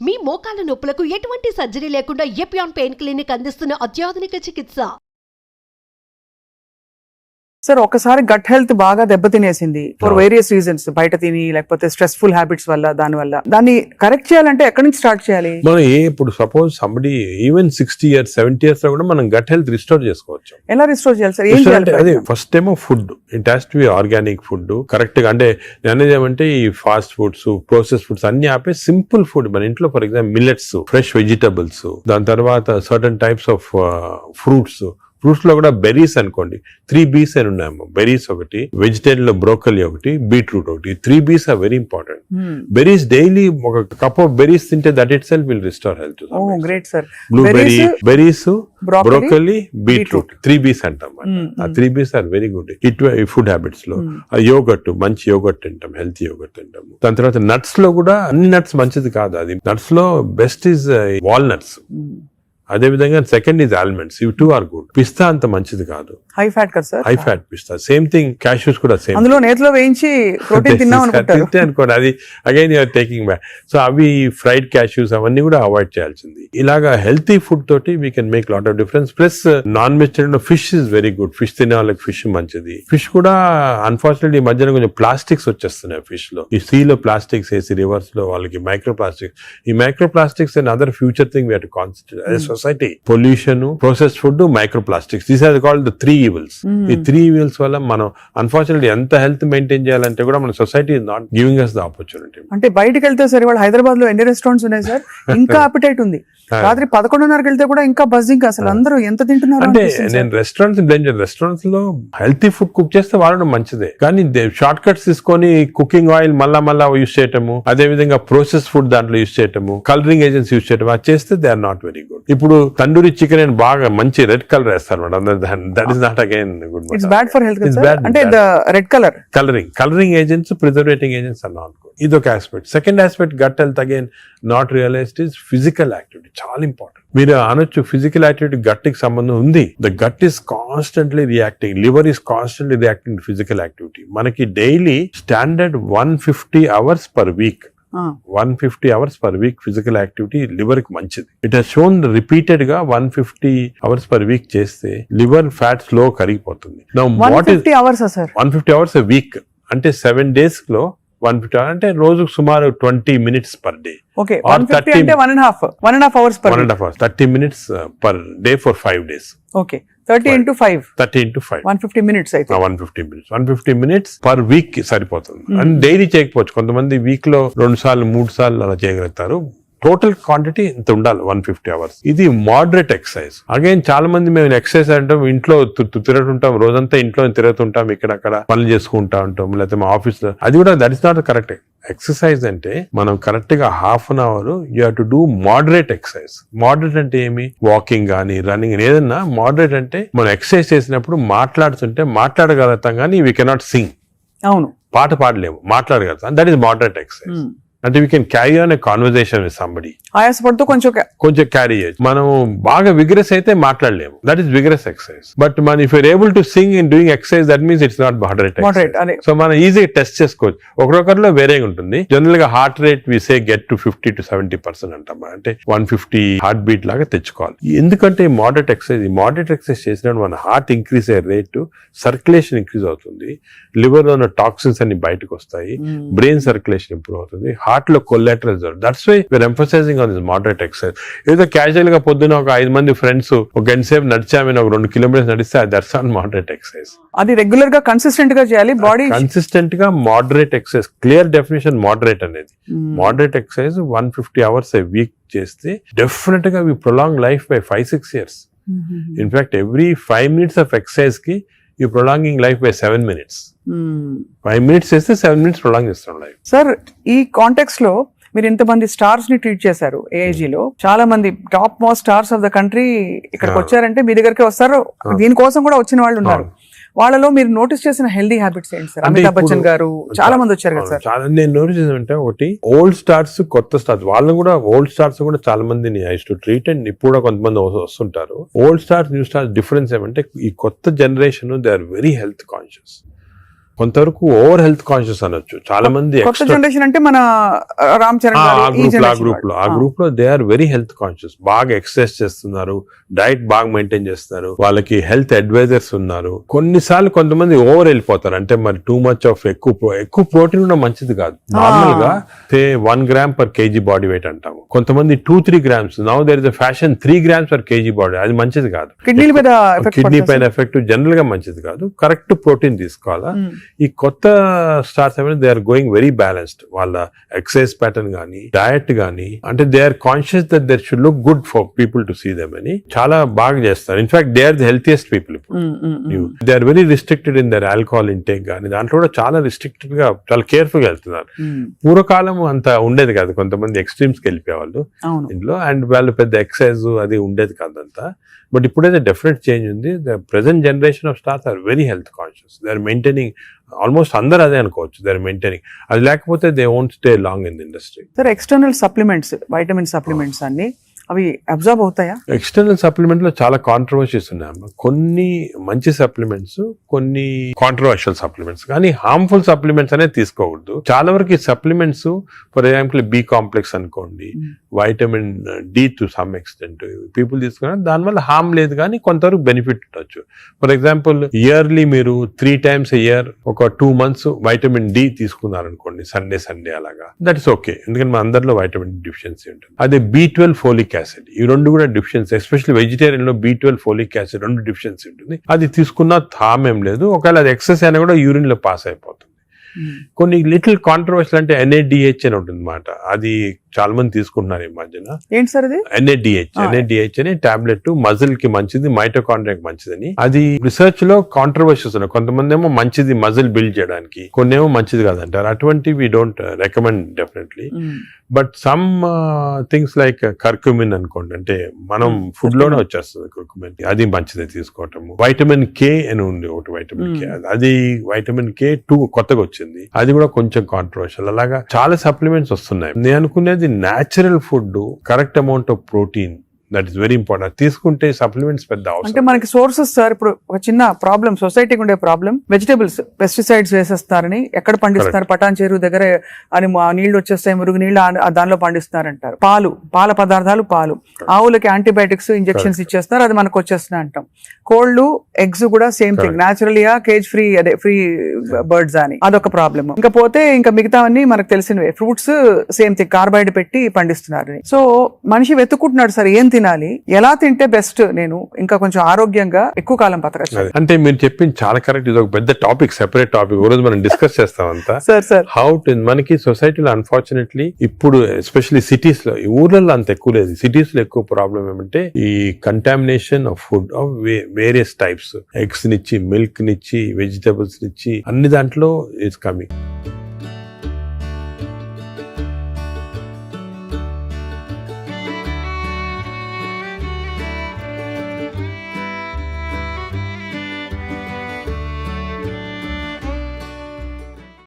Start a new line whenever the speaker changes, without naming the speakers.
మీ మోకాల నొప్పులకు ఎటువంటి సర్జరీ లేకుండా ఎపియాన్ పెయిన్ క్లినిక్ అందిస్తున్న అత్యాధునిక చికిత్స.
సార్ ఒకసారి గట్ హెల్త్ బాగా దెబ్బతినేసింది ఫర్ వేరియస్ రీజన్స్, బయట తిని లేకపోతే స్ట్రెస్ఫుల్ హ్యాబిట్స్ వల్ల, దాన్ని కరెక్ట్ చేయాలంటే ఎక్కడి నుంచి స్టార్ట్ చేయాలి?
మనం ఇప్పుడు suppose somebody even 60 years 70 years లో కూడా మనం గట్ హెల్త్ రిస్టోర్ చేసుకోవచ్చు.
ఎలా రిస్టోర్ చేయాలి సార్? ఏం చేయాలి?
అదే ఫస్ట్ ఏమో food, it has to be organic food correct గా. అంటే అనేది ఏమంటే ఈ ఫాస్ట్ ఫుడ్స్, ప్రోసెస్ ఫుడ్స్ అన్ని ఆపే సింపుల్ ఫుడ్ మన ఇంట్లో, for example millets, fresh vegetables, దాని తర్వాత సర్టన్ టైప్స్ ఆఫ్ ఫ్రూట్స్ లో కూడా బెర్రీస్ అనుకోండి, 3 B's అని ఉన్నాయమ్మా. బెర్రీస్ ఒకటి, వెజిటేరియన్ లో బ్రోకలీ ఒకటి, బీట్రూట్ ఒకటి. 3 B's are very important. Berries daily ఒక కప్ ఆఫ్ బెర్రీస్ తింటే that itself will restore health.
Great sir.
Blueberry, berries, broccoli, beetroot, 3 B's అంటాం. ఆ 3 B's are very good food habits లో. Yogurt, మంచి yogurt తింటాం, healthy yogurt తింటాము. దాని తర్వాత నట్స్ లో కూడా అన్ని నట్స్ మంచిది కాదు. అది నట్స్ లో బెస్ట్ ఈజ్ వాల్నట్స్. అదే విధంగా సెకండ్ ఇస్ ఆల్మండ్స్. ఇవి 2 ఆర్ గుడ్. పిస్తా అంత మంచిది కాదు,
హై ఫ్యాట్ కదా సార్.
హై ఫ్యాట్ పిస్తా. సేమ్ థింగ్ క్యాష్యూస్ కూడా సేమ్.
అందులో నేతిలో వేయించి ప్రోటీన్ తిన్నాం
అనుకోండి, అది again you're taking back. So అవి ఫ్రైడ్ క్యాష్యూస్ అవన్నీ కూడా అవాయిడ్ చేయాల్సింది. ఇలాగా హెల్తీ ఫుడ్ తోటి we can make lot of difference. Plus non vegetarian లో fish is very good. Fish తినే వాళ్ళకి ఫిష్ మంచిది. ఫిష్ కూడా అన్ఫార్చునేట్లీ ఈ మధ్యన కొంచెం ప్లాస్టిక్స్ వచ్చేస్తున్నాయి ఫిష్ లో. ఈ సీ లో ప్లాస్టిక్స్ వేసి రివర్స్ లో వాళ్ళకి మైక్రో ప్లాస్టిక్స్. ఈ micro plastics and other future thing we have to concentrate as a society. Pollution, processed food, micro plastics, these are called the 3 evils. ఈ 3 evils వల్ల మనం అన్ఫార్చునేట్లీ ఎంత హెల్త్ మెయింటైన్ చేయాలంటే కూడా మన society is not giving us the opportunity.
అంటే బయటకు వెళ్తే సరే, వాళ్ళు హైదరాబాద్ లో ఎన్ని రెస్టారెంట్స్ ఉన్నాయి సార్, ఇంకా అపిటైట్ ఉంది. రాత్రి 11:30కి వెళ్తే కూడా ఇంకా బజ్జింగ్. అసలు అందరూ ఎంత తింటున్నారు
అంటే నేను రెస్టారెంట్స్ లో హెల్తీ ఫుడ్ కుక్ చేస్తే వాడడం మంచిదే, కానీ షార్ట్ కట్స్ తీసుకొని కుకింగ్ ఆయిల్ మళ్ళా యూస్ చేయటము, అదే విధంగా ప్రాసెస్ ఫుడ్ దాంట్లో యూస్ చేయటము, కలరింగ్ ఏజెంట్స్ యూస్ చేయటం, అది చేస్తే they are not very good. ఇప్పుడు తండూరి చికెన్ అని బాగా మంచి రెడ్ కలర్ వేస్తారు madam. That is not again good.
It's bad for health. అంటే red
colouring agents, preserving agents are not good. ఇదొక aspect. Second aspect gut health again not realised is physical activity. చాలా important. మీరు అనొచ్చు physical activity gut కి సంబంధం ఉంది. The gut is constantly reacting, liver is constantly reacting to physical activity. మనకి daily standard 150 hours per week, 150 hours per week physical activity liver కి మంచిది. It has shown repeated గా 150 hours per వీక్ చేస్తే liver fat slow కరిగిపోతుంది.
150
hours a week అంటే 7 days లో 150 hours అంటే రోజుకు సుమారు 20 minutes పర్ డే.
ఓకే, 150 అంటే 1.5 hours per
1.5 hours, 30 minutes per day for 5 days.
Okay, 30 into 5 150 minutes అయితే
150 minutes పర్ వీక్ సరిపోతుంది. అండ్ డైలీ చేయకపోవచ్చు, కొంతమంది వీక్ లో 2 సార్లు 3 సార్లు అలా చేయగలుగుతారు. టోటల్ క్వాంటిటీ ఇంత ఉండాలి 150 hours. ఇది మోడరేట్ ఎక్సర్సైజ్. అగైన్ చాలా మంది మేము ఎక్సర్సైజ్ అంటాం, ఇంట్లో తిరుగుతుంటాం, రోజంతా ఇంట్లో తిరుగుతుంటాం, ఇక్కడక్కడ పనులు చేసుకుంటా ఉంటాం, లేకపోతే మా ఆఫీస్ లో. అది కూడా that is not correct. Exercise అంటే మనం కరెక్ట్ గా ½ an hour you have to do moderate exercise. Moderate అంటే ఏమి? వాకింగ్ కానీ రన్నింగ్, ఏదన్నా మోడరేట్ అంటే మనం ఎక్సర్సైజ్ చేసినప్పుడు మాట్లాడుతుంటే మాట్లాడగలుగుతాం, కానీ వీ కెనాట్ సింగ్.
అవును,
పాట పాడలేము, మాట్లాడగలుగుతాం. That is moderate exercise. అంటే we can carry on a conversation with somebody.
ఆయాసపడుతూ కొంచెం
క్యారీ చేయొచ్చు. మనం బాగా విగ్రెస్ అయితే మాట్లాడలేము, that is vigorous exercise. But మన if you're able to sing in doing exercise, that means it's not moderate. So మనం ఈజీగా టెస్ట్ చేసుకోవచ్చు. ఒకరొకరిలో వేరేగా ఉంటుంది. జనరల్ గా heart rate we say get to 50 to 70% అంటాం. అంటే 150 హార్ట్ బీట్ లాగా తెచ్చుకోవాలి. ఎందుకంటే మోడరేట్ ఎక్సర్సైజ్ చేసినప్పుడు మన హార్ట్ ఇంక్రీజ్ అయ్యే రేటు, సర్క్యులేషన్ ఇంక్రీజ్ అవుతుంది, లివర్ లో ఉన్న టాక్సిన్స్ అన్ని బయటకు వస్తాయి, బ్రెయిన్ సర్క్యులేషన్ ఇంప్రూవ్ అవుతుంది, హార్ట్ లో collaterals. That's why we are emphasizing on this moderate exercise. ఏదో క్యాజువల్ గా పొద్దున ఒక 5 మంది ఫ్రెండ్స్ ఒక గంట సేపు నడిచామని, ఒక 2 kilometers నడిస్తే దట్స్ ఆన్ మోడరేట్ ఎక్సర్సైజ్.
అది రెగ్యులర్ గా కన్సిస్టెంట్ గా చేయాలి. బాడీ
కన్సిస్టెంట్ గా moderate exercise. Clear definition moderate అనేది. Moderate exercise 150 hours a week చేస్తే డెఫినెట్ గా we prolong life by 5-6 years. In fact every 5 minutes of exercise కి you prolonging life by 7 minutes. 5 minutes చేస్తే 7 minutes prolong చేస్తాం life.
Sir, ఈ context లో మీరు ఇంతమంది స్టార్స్ ని ట్రీట్ చేశారు. AIG లో చాలా మంది top most stars of the country ఇక్కడికి వచ్చారంటే మీ దగ్గరికి వస్తారు. దీనికోసం కూడా వచ్చిన వాళ్ళు ఉన్నారు. వాళ్ళలో మీరు నోటీస్ చేసిన హెల్దీ హ్యాబిట్స్ ఏంటి సార్? అమితాబ్ బచ్చన్ గారు చాలా మంది వచ్చారు కదా సార్.
చాలా నేను నోటీస్ చేసానంటే, ఒకటి ఓల్డ్ స్టార్స్, కొత్త స్టార్స్, వాళ్ళని కూడా ఓల్డ్ స్టార్స్ కూడా చాలా మందిని ఐ టు ట్రీట్. అండ్ ఇప్పుడు కూడా కొంతమంది వస్తుంటారు. Old stars, new stars difference ఏమంటే, ఈ కొత్త generation they are very health conscious. కొంతవరకు ఓవర్ హెల్త్ కాన్షియస్ అనొచ్చు. చాలా మంది
కొత్త జనరేషన్ అంటే మన రామ్ చరణ్ గారు, ఈ generation
ఆ గ్రూప్ లో they are very health conscious. బాగా ఎక్సర్సైజ్ చేస్తున్నారు, డైట్ బాగా మెయింటైన్ చేస్తున్నారు, వాళ్ళకి హెల్త్ అడ్వైజర్స్ ఉన్నారు. కొన్నిసార్లు కొంతమంది ఓవర్ వెళ్ళిపోతారు, అంటే మరి టూ మచ్ ఆఫ్ ఎక్కువ ప్రోటీన్ కూడా మంచిది కాదు. నార్మల్ గా 1 gram per kg body weight అంటాము, కొంతమంది 2-3 grams. Now there is a fashion 3 grams per kg body, అది మంచిది కాదు. కిడ్నీ పైన ఎఫెక్ట్ జనరల్ గా మంచిది కాదు. కరెక్ట్ ప్రోటీన్ తీసుకోవాలా. ఈ కొత్త stars they are going very balanced. వాళ్ళ ఎక్సర్సైజ్ ప్యాటర్న్ గానీ, డయట్ గానీ, అంటే they are conscious that there should look good for people to see them అని చాలా బాగా చేస్తారు. In fact they are the healthiest people. They are very restricted in their alcohol intake గానీ, దాంట్లో కూడా చాలా రిస్ట్రిక్టెడ్ గా చాలా కేర్ఫుల్ గా వెళ్తున్నారు. పూర్వకాలం అంత ఉండేది కాదు, కొంతమంది ఎక్స్ట్రీమ్స్ కి వెళ్ళిపోయేవాళ్ళు ఇంట్లో, అండ్ వాళ్ళు పెద్ద ఎక్సర్సైజ్ అది ఉండేది కాదంతా. బట్ ఇప్పుడైతే డెఫినెట్ చేంజ్ ఉంది. The present generation of stars are very health conscious. They are maintaining, almost అందరు అదే అనుకోవచ్చు, దే ఆర్ మెయింటైనింగ్. అది లేకపోతే they won't stay long in the industry.
Sir, external supplements, vitamin supplements అన్ని అవి observe అవుతాయా?
External supplement లో చాలా కాంట్రవర్సీస్ ఉన్నాయి. కొన్ని మంచి సప్లిమెంట్స్, కొన్ని కాంట్రవర్షియల్ సప్లిమెంట్స్, కానీ హార్మ్ఫుల్ సప్లిమెంట్స్ అనేది తీసుకోకూడదు. చాలా వరకు ఈ supplements, for example B complex అనుకోండి, vitamin D to some extent people తీసుకున్నారు, దానివల్ల హార్మ్ లేదు కానీ కొంతవరకు బెనిఫిట్ ఉండొచ్చు. ఫర్ ఎగ్జాంపుల్ ఇయర్లీ మీరు 3 times a year ఒక 2 months వైటమిన్ డి తీసుకున్నారనుకోండి, సండే అలాగా, దట్ ఇస్ ఓకే. ఎందుకంటే మన అందరిలో వైటమిన్ డిఫిషియన్సీ ఉంటుంది. అదే B12 ఫోలిక్ యాసిడ్, ఈ రెండు కూడా డిఫిషియన్సీ, ఎస్పెషల్లీ వెజిటేరియన్ లో B12 ఫోలిక్ యాసిడ్ రెండు డిఫిషియన్సీ ఉంటుంది. అది తీసుకున్నా హామ్ ఏం లేదు. ఒకవేళ అది ఎక్సెస్ అయినా కూడా యూరిన్ లో పాస్ అయిపోతుంది. కొన్ని లిటిల్ కాంట్రవర్షియల్ అంటే NADH అని ఉంటుంది అన్నమాట. అది చాలా మంది తీసుకుంటున్నారు ఈ మధ్యన.
ఏంటి సార్ అది?
NADH అని టాబ్లెట్, మజిల్ కి మంచిది, మైటోకాండ్రియాకి మంచిదని. అది రిసర్చ్ లో కాంట్రవర్షియస్ ఉన్నాయి. కొంతమంది ఏమో మంచిది మజిల్ బిల్డ్ చేయడానికి, కొన్ని ఏమో మంచిది కాదంటారు. అటువంటి we don't recommend definitely. But some things like curcumin అనుకోండి, అంటే మనం ఫుడ్ లోనే వచ్చేస్తుంది కర్క్యూమిన్, అది మంచిది తీసుకోవటము. వైటమిన్ K అని ఉంది ఒకటి, వైటమిన్ K, అది వైటమిన్ K2 కొత్తగా వచ్చింది, అది కూడా కొంచెం కాంట్రవర్షియల్. అలాగా చాలా సప్లిమెంట్స్ వస్తున్నాయి. నేను అనుకునేది natural food, correct amount of protein, that is very important. తీసుకుంటే సప్లిమెంట్స్ పెద్ద అవసరం.
అంటే మనకి సోర్సెస్ సార్, ఇప్పుడు ఒక చిన్న ప్రాబ్లం, సొసైటీకి ఉండే ప్రాబ్లం, వెజిటేబుల్స్ పెస్టిసైడ్స్ వేసేస్తారని, ఎక్కడ పండిస్తారు, పటాన్ చెరువు దగ్గర అని నీళ్లు వచ్చేస్తాయి, మురుగు నీళ్లు దానిలో పండిస్తారంటారు. పాల పదార్థాలు, ఆవులకి యాంటీబయాటిక్స్ ఇంజెక్షన్స్ ఇచ్చేస్తారు, అది మనకు వచ్చేస్తున్నాయి అంటాం. కోళ్లు, ఎగ్స్ కూడా సేమ్ థింగ్, న్యాచురల్గా కేజ్ ఫ్రీ, అదే ఫ్రీ బర్డ్స్ అని, అదొక ప్రాబ్లమ్. ఇంకా పోతే ఇంకా మిగతావన్నీ మనకు తెలిసినవే. ఫ్రూట్స్ సేమ్ థింగ్, కార్బైడ్ పెట్టి పండిస్తున్నారు. సో మనిషి వెతుక్కుంటున్నాడు సార్, ఏం తినాలి, ఎలా తింటే బెస్ట్, నేను ఇంకా కొంచెం ఆరోగ్యంగా ఎక్కువ కాలం బతకచ్చు.
అంటే మీరు చెప్పింది చాలా కరెక్ట్. ఇది ఒక పెద్ద టాపిక్, సెపరేట్ టాపిక్, రోజు మనం డిస్కస్ చేస్తాం అంతా.
సార్
హౌ టు, మనకి సొసైటీలో అన్ఫార్చునేట్లీ ఇప్పుడు ఎస్పెషల్లీ సిటీస్ లో, ఊర్లలో అంత ఎక్కువ లేదు, సిటీస్ లో ఎక్కువ ప్రాబ్లం ఏమంటే ఈ contamination of food of various types, eggs నిచ్చి, మిల్క్ నిచ్చి, వెజిటబుల్స్ నిచ్చి, అన్ని దాంట్లో ఇట్స్ కమింగ్.